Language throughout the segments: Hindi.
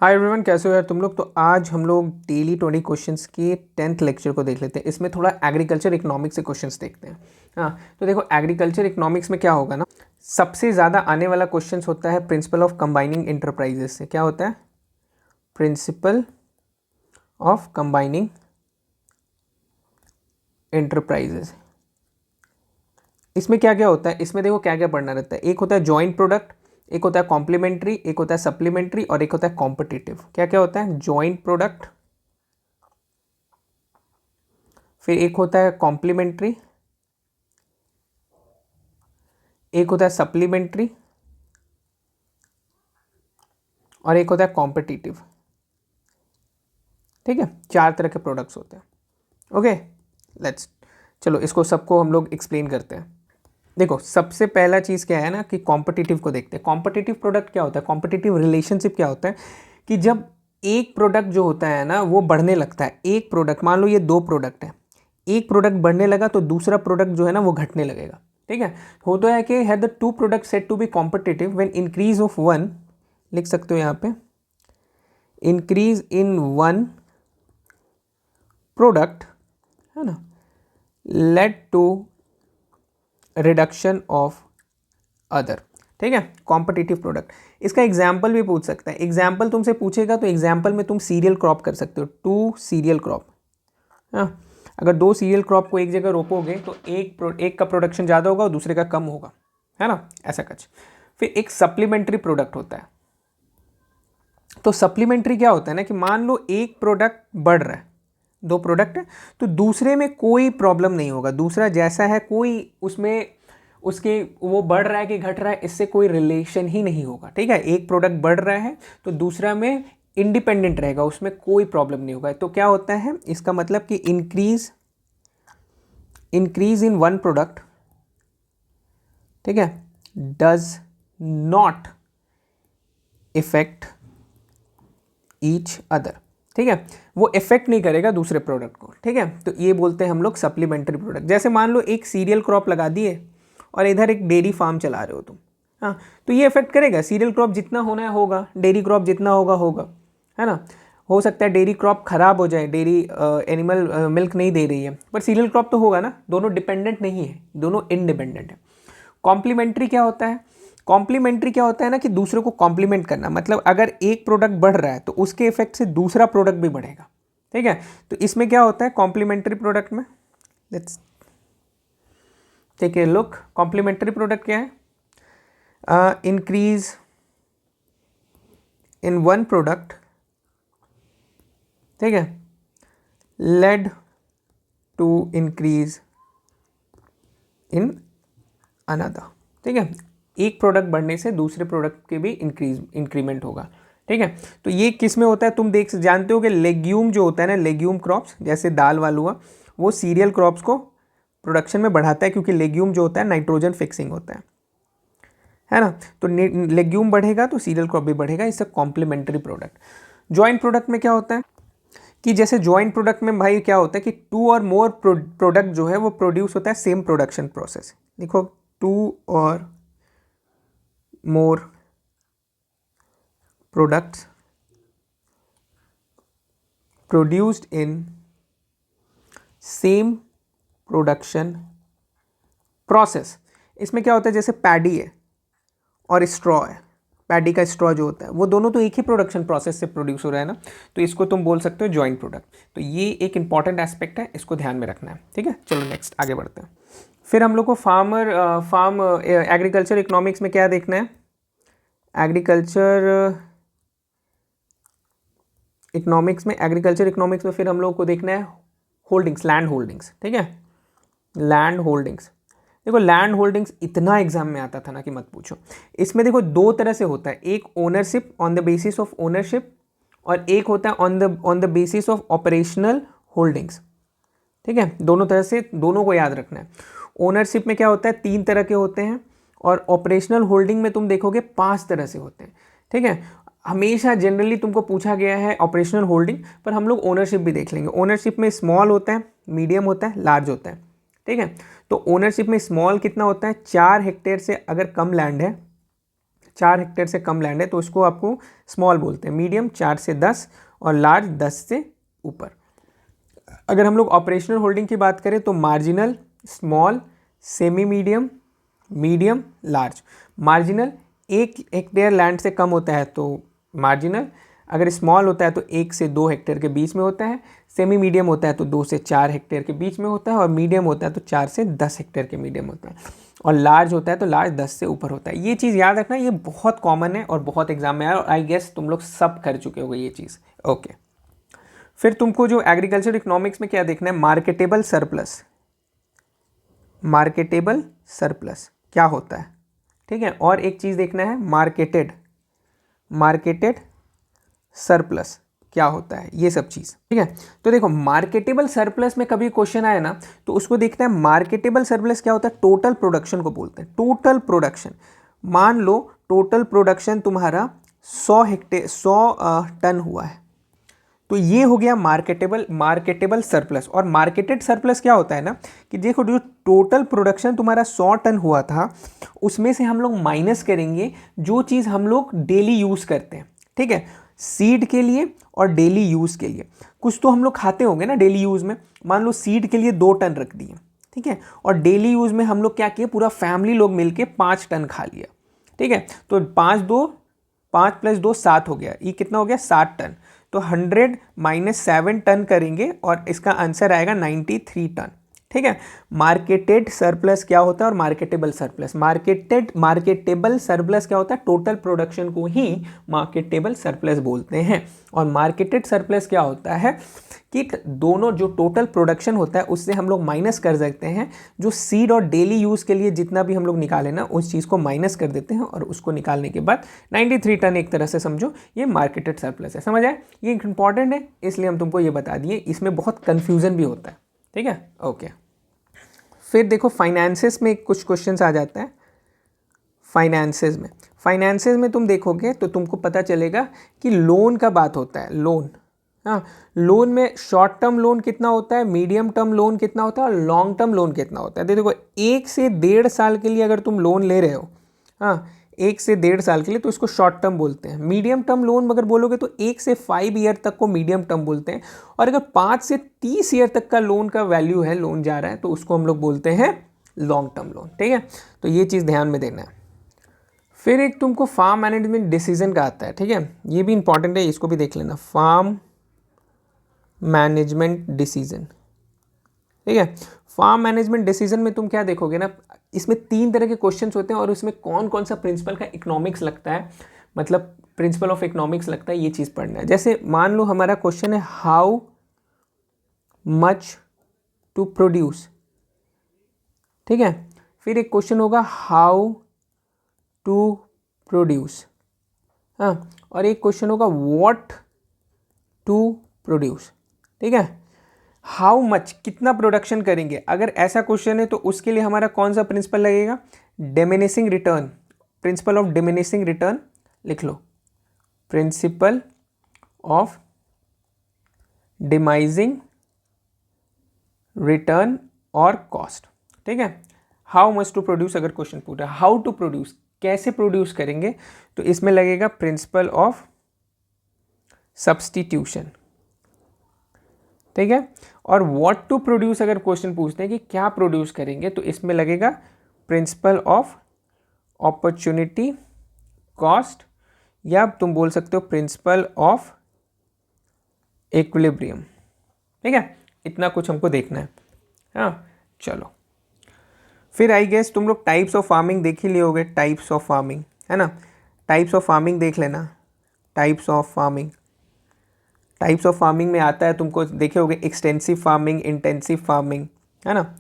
हाय एवरीवन, कैसे हो यार तुम लोग। तो आज हम लोग डेली 20 क्वेश्चंस के 10th लेक्चर को देख लेते हैं। इसमें थोड़ा एग्रीकल्चर इकोनॉमिक्स से क्वेश्चंस देखते हैं। हाँ, तो देखो एग्रीकल्चर इकोनॉमिक्स में क्या होगा ना, सबसे ज़्यादा आने वाला क्वेश्चंस होता है प्रिंसिपल ऑफ कंबाइनिंग इंटरप्राइजेस से। क्या होता है? Principle of combining enterprises. इसमें क्या क्या होता है, इसमें देखो क्या क्या पढ़ना रहता है। एक होता है जॉइंट प्रोडक्ट, एक होता है कॉम्प्लीमेंट्री, एक होता है सप्लीमेंट्री और एक होता है कॉम्पिटिटिव। क्या क्या होता है? जॉइंट प्रोडक्ट, फिर एक होता है कॉम्प्लीमेंट्री, एक होता है सप्लीमेंट्री और एक होता है कॉम्पिटिटिव। ठीक है, चार तरह के प्रोडक्ट्स होते हैं। ओके, लेट्स चलो इसको सबको हम लोग एक्सप्लेन करते हैं। देखो सबसे पहला चीज़ क्या है ना कि कॉम्पिटिटिव को देखते हैं। कॉम्पिटिटिव प्रोडक्ट क्या होता है, कॉम्पिटिटिव रिलेशनशिप क्या होता है कि जब एक प्रोडक्ट जो होता है ना वो बढ़ने लगता है। एक प्रोडक्ट, मान लो ये दो प्रोडक्ट है, एक प्रोडक्ट बढ़ने लगा तो दूसरा प्रोडक्ट जो है ना वो घटने लगेगा। ठीक है, हो तो है कि है the two product set to be competitive when increase of one, लिख सकते हो यहाँ पे, इंक्रीज इन वन प्रोडक्ट है ना led to reduction of other. ठीक है, कॉम्पिटिटिव प्रोडक्ट। इसका एग्जाम्पल भी पूछ सकता है। एग्जाम्पल तुमसे पूछेगा तो एग्जाम्पल में तुम सीरियल क्रॉप कर सकते हो, टू सीरियल क्रॉप। हाँ, अगर दो सीरियल क्रॉप को एक जगह रोपोगे तो एक का प्रोडक्शन ज़्यादा होगा और दूसरे का कम होगा, है ना, ऐसा कुछ। फिर एक सप्लीमेंट्री प्रोडक्ट होता है। तो सप्लीमेंट्री क्या होता है ना कि मान लो एक प्रोडक्ट बढ़ रहा है, दो प्रोडक्ट है, तो दूसरे में कोई प्रॉब्लम नहीं होगा, दूसरा जैसा है कोई उसमें उसके वो बढ़ रहा है कि घट रहा है इससे कोई रिलेशन ही नहीं होगा। ठीक है, एक प्रोडक्ट बढ़ रहा है तो दूसरा में इंडिपेंडेंट रहेगा, उसमें कोई प्रॉब्लम नहीं होगा। तो क्या होता है इसका मतलब कि इंक्रीज इन वन प्रोडक्ट, ठीक है, does not effect each other. ठीक है, वो इफेक्ट नहीं करेगा दूसरे प्रोडक्ट को। ठीक है, तो ये बोलते हैं हम लोग सप्लीमेंट्री प्रोडक्ट। जैसे मान लो एक सीरियल क्रॉप लगा दिए और इधर एक डेयरी फार्म चला रहे हो तुम, हाँ, तो ये इफेक्ट करेगा। सीरियल क्रॉप जितना होना है होगा, डेयरी क्रॉप जितना होगा होगा, है ना। हो सकता है डेयरी क्रॉप खराब हो जाए, डेयरी एनिमल मिल्क नहीं दे रही है, पर सीरियल क्रॉप तो होगा ना। दोनों डिपेंडेंट नहीं है, दोनों इंडिपेंडेंट है। कॉम्प्लीमेंट्री क्या होता है? कॉम्प्लीमेंट्री क्या होता है ना कि दूसरे को कॉम्प्लीमेंट करना, मतलब अगर एक प्रोडक्ट बढ़ रहा है तो उसके इफेक्ट से दूसरा प्रोडक्ट भी बढ़ेगा। ठीक है, तो इसमें क्या होता है कॉम्प्लीमेंट्री प्रोडक्ट में, let's take a look. Complementary product क्या है? इंक्रीज इन वन प्रोडक्ट, ठीक है, led to increase in another. ठीक है, एक प्रोडक्ट बढ़ने से दूसरे प्रोडक्ट के भी इंक्रीमेंट होगा। ठीक है, तो ये किस में होता है तुम जानते हो कि लेग्यूम जो होता है ना, लेग्यूम क्रॉप्स जैसे दाल वाल हुआ, वो सीरियल क्रॉप्स को प्रोडक्शन में बढ़ाता है, क्योंकि लेग्यूम जो होता है नाइट्रोजन फिक्सिंग होता है ना। तो लेग्यूम बढ़ेगा तो सीरियल क्रॉप भी बढ़ेगा, इससे कॉम्प्लीमेंट्री प्रोडक्ट। जॉइंट प्रोडक्ट में क्या होता है कि जैसे जॉइंट प्रोडक्ट में भाई क्या होता है कि टू और मोर प्रोडक्ट जो है वो प्रोड्यूस होता है सेम प्रोडक्शन प्रोसेस। देखो, टू और मोर products produced in same production process। इसमें क्या होता है, जैसे पैडी है और स्ट्रॉ है, पैडी का स्ट्रॉ जो होता है वो दोनों तो एक ही प्रोडक्शन प्रोसेस से प्रोड्यूस हो रहा है ना, तो इसको तुम बोल सकते हो जॉइंट प्रोडक्ट। तो ये एक इंपॉर्टेंट एस्पेक्ट है, इसको ध्यान में रखना है। ठीक है, चलो नेक्स्ट आगे बढ़ते हैं। फिर हम लोग को फार्म एग्रीकल्चर इकोनॉमिक्स में क्या देखना है, एग्रीकल्चर इकोनॉमिक्स में फिर हम लोग को देखना है होल्डिंग्स, लैंड होल्डिंग्स। ठीक है, लैंड होल्डिंग्स। देखो लैंड होल्डिंग्स इतना एग्जाम में आता था ना कि मत पूछो। इसमें देखो दो तरह से होता है, एक ownership on the basis of ownership और एक होता है on the basis of operational holdings. ठीक है, दोनों तरह से, दोनों को याद रखना है। ओनरशिप में क्या होता है, तीन तरह के होते हैं, और ऑपरेशनल होल्डिंग में तुम देखोगे 5 तरह से होते हैं। ठीक है, हमेशा जनरली तुमको पूछा गया है ऑपरेशनल होल्डिंग, पर हम लोग ओनरशिप भी देख लेंगे। ओनरशिप में स्मॉल होता है, मीडियम होता है, लार्ज होता है। ठीक है, तो ओनरशिप में स्मॉल कितना होता है, 4 हेक्टेयर से अगर कम लैंड है 4 हेक्टेयर से कम लैंड है तो उसको आपको स्मॉल बोलते हैं, मीडियम 4 से 10 और लार्ज 10 से ऊपर। अगर हम लोग ऑपरेशनल होल्डिंग की बात करें तो marginal, small, semi medium, medium, large. Marginal 1 hectare land से कम होता है तो मार्जिनल, अगर स्मॉल होता है तो 1 से 2 हेक्टेयर के बीच में होता है, सेमी मीडियम होता है तो 2 से 4 हेक्टेयर के बीच में होता है, और मीडियम होता है तो 4 से 10 हेक्टेयर के मीडियम होता है, और लार्ज होता है तो लार्ज 10 से ऊपर होता है। ये चीज़ याद रखना, ये बहुत कॉमन है और बहुत एग्जाम में आया, और आई गेस तुम लोग सब कर चुके होगे ये चीज़। ओके, फिर तुमको जो एग्रीकल्चर इकोनॉमिक्स में क्या देखना है, मार्केटेबल सरप्लस। मार्केटेबल सरप्लस क्या होता है, ठीक है। और एक चीज़ देखना है मार्केटेड, मार्केटेड सरप्लस क्या होता है, ये सब चीज़, ठीक है। तो देखो मार्केटेबल सरप्लस में कभी क्वेश्चन आए ना तो उसको देखना है, मार्केटेबल सरप्लस क्या होता है, टोटल प्रोडक्शन को बोलते हैं। टोटल प्रोडक्शन, मान लो टोटल प्रोडक्शन तुम्हारा 100 टन हुआ है, तो ये हो गया मार्केटेबल सरप्लस। और मार्केटेड सरप्लस क्या होता है ना कि देखो जो टोटल प्रोडक्शन तुम्हारा 100 टन हुआ था उसमें से हम लोग माइनस करेंगे जो चीज़ हम लोग डेली यूज़ करते हैं, ठीक है, सीड के लिए और डेली यूज़ के लिए। कुछ तो हम लोग खाते होंगे ना डेली यूज़ में, मान लो सीड के लिए 2 टन रख दिए, ठीक है, और डेली यूज़ में हम लोग क्या किए, पूरा फैमिली लोग मिलके 5 टन खा लिया, ठीक है। तो 5 + 2 7 हो गया, ये कितना हो गया 7 टन। तो 100 - 7 टन करेंगे और इसका आंसर आएगा 93 टन, ठीक है। मार्केटेड सरप्लस क्या होता है और मार्केटेबल सरप्लस, मार्केटेबल सरप्लस क्या होता है, टोटल प्रोडक्शन को ही मार्केटेबल सरप्लस बोलते हैं। और मार्केटेड सरप्लस क्या होता है कि दोनों जो टोटल प्रोडक्शन होता है उससे हम लोग माइनस कर सकते हैं, जो सीड और डेली यूज़ के लिए जितना भी हम लोग निकाले ना उस चीज़ को माइनस कर देते हैं, और उसको निकालने के बाद 93 टन एक तरह से समझो ये मार्केटेड सरप्लस है। समझ आए, ये इंपॉर्टेंट है इसलिए हम तुमको ये बता दिए, इसमें बहुत कन्फ्यूज़न भी होता है, ठीक है। ओके, फिर देखो फाइनेंसेस में कुछ क्वेश्चंस आ जाता है। फाइनेंसेस में तुम देखोगे तो तुमको पता चलेगा कि लोन का बात होता है, लोन। हाँ, लोन में शॉर्ट टर्म लोन कितना होता है, मीडियम टर्म लोन कितना होता है और लॉन्ग टर्म लोन कितना होता है। देखो 1 से 1.5 साल के लिए अगर तुम लोन ले रहे हो, हाँ 1 से 1.5 साल के लिए, तो इसको शॉर्ट टर्म बोलते हैं। मीडियम टर्म लोन अगर बोलोगे तो 1 से 5 ईयर तक को मीडियम टर्म बोलते हैं, और अगर 5 से 30 ईयर तक का लोन का वैल्यू है, लोन जा रहा है, तो उसको हम लोग बोलते हैं लॉन्ग टर्म लोन, ठीक है। तो ये चीज़ ध्यान में देना है। फिर एक तुमको फार्म मैनेजमेंट डिसीजन का आता है, ठीक है, ये भी इंपॉर्टेंट है, इसको भी देख लेना, फार्म मैनेजमेंट डिसीजन, ठीक है। फार्म मैनेजमेंट डिसीजन में तुम क्या देखोगे ना, इसमें 3 तरह के क्वेश्चंस होते हैं और उसमें कौन कौन सा प्रिंसिपल का इकोनॉमिक्स लगता है, मतलब प्रिंसिपल ऑफ इकोनॉमिक्स लगता है, ये चीज़ पढ़ना है। जैसे मान लो हमारा क्वेश्चन है हाउ मच टू प्रोड्यूस, ठीक है। फिर एक क्वेश्चन होगा हाउ टू प्रोड्यूस, हाँ, और एक क्वेश्चन होगा व्हाट टू प्रोड्यूस, ठीक है। हाउ मच कितना प्रोडक्शन करेंगे, अगर ऐसा क्वेश्चन है तो उसके लिए हमारा कौन सा प्रिंसिपल लगेगा, diminishing return, principle of diminishing return लिख लो, प्रिंसिपल ऑफ डिमाइजिंग रिटर्न और कॉस्ट, ठीक है। हाउ मच टू प्रोड्यूस अगर क्वेश्चन पूछ रहा है, हाउ टू प्रोड्यूस कैसे प्रोड्यूस करेंगे, तो इसमें लगेगा प्रिंसिपल ऑफ सब्स्टिट्यूशन, ठीक है। और व्हाट टू प्रोड्यूस अगर क्वेश्चन पूछते हैं कि क्या प्रोड्यूस करेंगे, तो इसमें लगेगा प्रिंसिपल ऑफ अपॉर्चुनिटी कॉस्ट, या तुम बोल सकते हो प्रिंसिपल ऑफ इक्विलिब्रियम, ठीक है। इतना कुछ हमको देखना है, हाँ। चलो फिर आई गेस तुम लोग टाइप्स ऑफ फार्मिंग देख ही लिए होगे, टाइप्स ऑफ फार्मिंग, है ना, टाइप्स ऑफ फार्मिंग देख लेना। टाइप्स ऑफ फार्मिंग में आता है, तुमको देखे होगे एक्सटेंसिव फार्मिंग, इंटेंसिव फार्मिंग, है ना,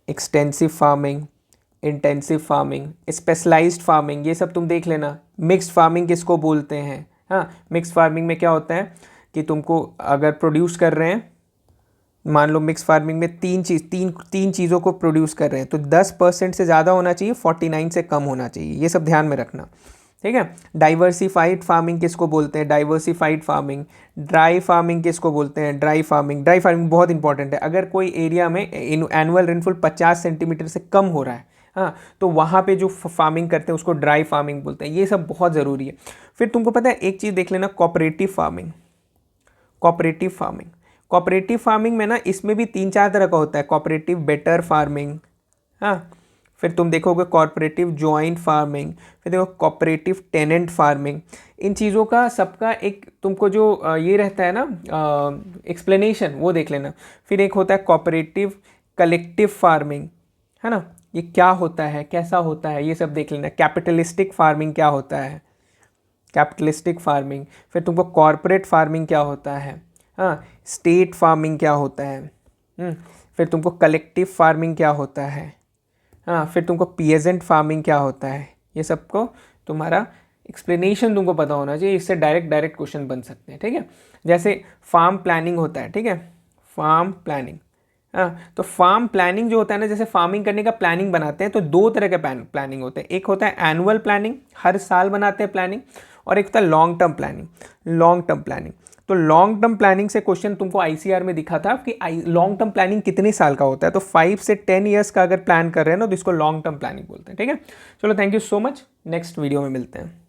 extensive farming, intensive farming, specialised farming, ये सब तुम देख लेना। मिक्स्ड फार्मिंग किसको बोलते हैं, हाँ, मिक्स्ड फार्मिंग में क्या होता है कि तुमको अगर प्रोड्यूस कर रहे हैं, मान लो मिक्स फार्मिंग में तीन चीज़ों को प्रोड्यूस कर रहे हैं, तो 10% से ज़्यादा होना चाहिए, 49 से कम होना चाहिए, ये सब ध्यान में रखना, ठीक है। डाइवर्सिफाइड फार्मिंग किसको बोलते हैं, डाइवर्सिफाइड फार्मिंग। ड्राई फार्मिंग किसको बोलते हैं, ड्राई फार्मिंग बहुत इंपॉर्टेंट है। अगर कोई एरिया में एनुअल रेनफॉल 50 सेंटीमीटर से कम हो रहा है, हाँ, तो वहाँ पे जो फार्मिंग करते हैं उसको ड्राई फार्मिंग बोलते हैं। ये सब बहुत ज़रूरी है। फिर तुमको पता है एक चीज़ देख लेना, cooperative farming. Cooperative farming, cooperative farming में ना इसमें भी 3-4 तरह का होता है। कोऑपरेटिव बेटर फार्मिंग, हाँ, फिर तुम देखोगे कोऑपरेटिव जॉइंट फार्मिंग, फिर देखो कोऑपरेटिव टेनेंट फार्मिंग। इन चीज़ों का सबका एक तुमको जो ये रहता है ना एक्सप्लेनेशन, वो देख लेना। फिर एक होता है कोऑपरेटिव कलेक्टिव फार्मिंग, है ना, ये क्या होता है, कैसा होता है, ये सब देख लेना। कैपिटलिस्टिक फार्मिंग क्या होता है, कैपिटलिस्टिक फार्मिंग। फिर तुमको कॉरपोरेट फार्मिंग क्या होता है, हाँ, स्टेट फार्मिंग क्या होता है, फिर तुमको कलेक्टिव फार्मिंग क्या होता है, हाँ, फिर तुमको पीएजेंट फार्मिंग क्या होता है। ये सबको तुम्हारा एक्सप्लेनेशन तुमको पता होना चाहिए, इससे डायरेक्ट क्वेश्चन बन सकते हैं, ठीक है। जैसे फार्म प्लानिंग होता है, ठीक है, फार्म प्लानिंग, हाँ, तो फार्म प्लानिंग जो होता है ना, जैसे फार्मिंग करने का प्लानिंग बनाते हैं तो 2 तरह के प्लानिंग होते हैं। एक होता है एनुअल प्लानिंग, हर साल बनाते हैं प्लानिंग, और एक होता है long term planning. Long term planning, तो लॉन्ग टर्म प्लानिंग से क्वेश्चन तुमको आईसीआर में दिखा था कि लॉन्ग टर्म प्लानिंग कितने साल का होता है, तो 5 से 10 ईयर्स का अगर प्लान कर रहे हैं ना तो इसको लॉन्ग टर्म प्लानिंग बोलते हैं, ठीक है। चलो, thank you so much, next video में मिलते हैं।